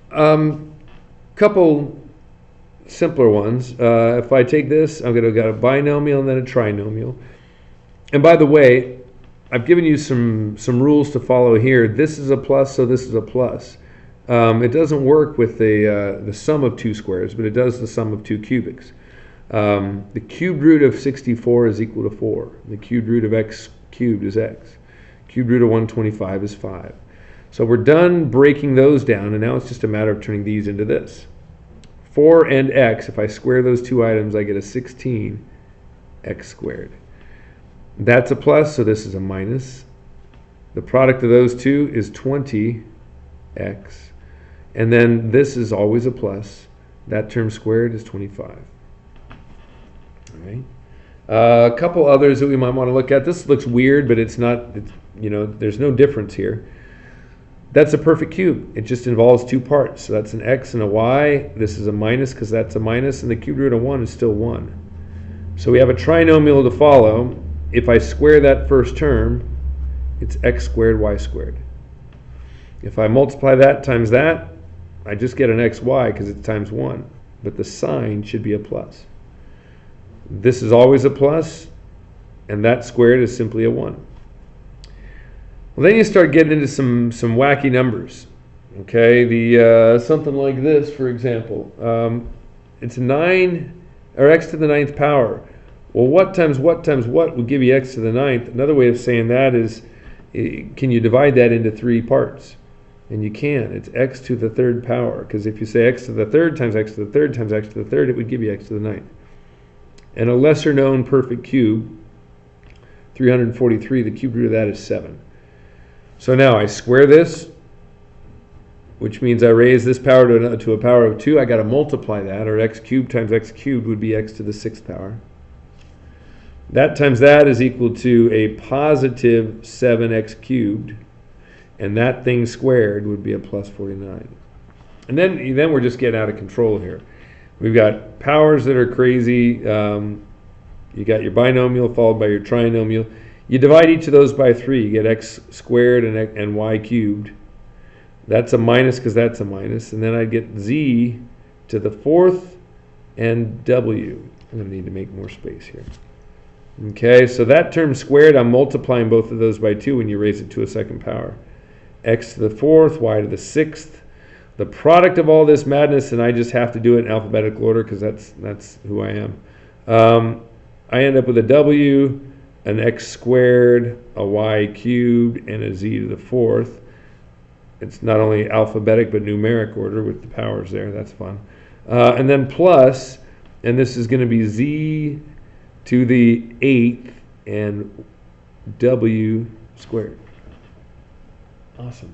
Couple simpler ones. If I take this, I'm going to got a binomial and then a trinomial. And by the way, I've given you some rules to follow here. This is a plus, so this is a plus. It doesn't work with the sum of two squares, but it does the sum of two cubics. The cubed root of 64 is equal to 4. The cubed root of x cubed is x. Cubed root of 125 is 5. So we're done breaking those down, and now it's just a matter of turning these into this. 4 and x, if I square those two items, I get a 16x squared. That's a plus, so this is a minus. The product of those two is 20x. And then this is always a plus. That term squared is 25. All right. A couple others that we might want to look at. This looks weird, but it's not, there's no difference here. That's a perfect cube. It just involves two parts. So that's an x and a y. This is a minus because that's a minus, and the cubed root of 1 is still 1. So we have a trinomial to follow. If I square that first term, it's x squared y squared. If I multiply that times that, I just get an xy because it's times 1. But the sign should be a plus. This is always a plus, and that squared is simply a 1. Well, then you start getting into some wacky numbers. Okay, something like this, for example. It's 9, or x to the 9th power. Well, what times what times what would give you x to the 9th? Another way of saying that is, can you divide that into 3 parts? And you can. It's x to the 3rd power. Because if you say x to the 3rd times x to the 3rd times x to the 3rd, it would give you x to the 9th. And a lesser known perfect cube, 343, the cube root of that is 7. So now I square this, which means I raise this power to a power of 2. I got to multiply that, or x cubed times x cubed would be x to the 6th power. That times that is equal to a positive 7x cubed, and that thing squared would be a plus 49. And then we're just getting out of control here. We've got powers that are crazy. You got your binomial followed by your trinomial. You divide each of those by 3. You get x squared and y cubed. That's a minus because that's a minus. And then I get z to the 4th and w. I'm going to need to make more space here. Okay, so that term squared, I'm multiplying both of those by 2 when you raise it to a 2nd power. X to the 4th, y to the 6th. The product of all this madness, and I just have to do it in alphabetical order because that's who I am. I end up with a w, an x squared, a y cubed, and a z to the 4th. It's not only alphabetic but numeric order with the powers there. That's fun. And then plus, and this is going to be z to the 8th and w squared. Awesome.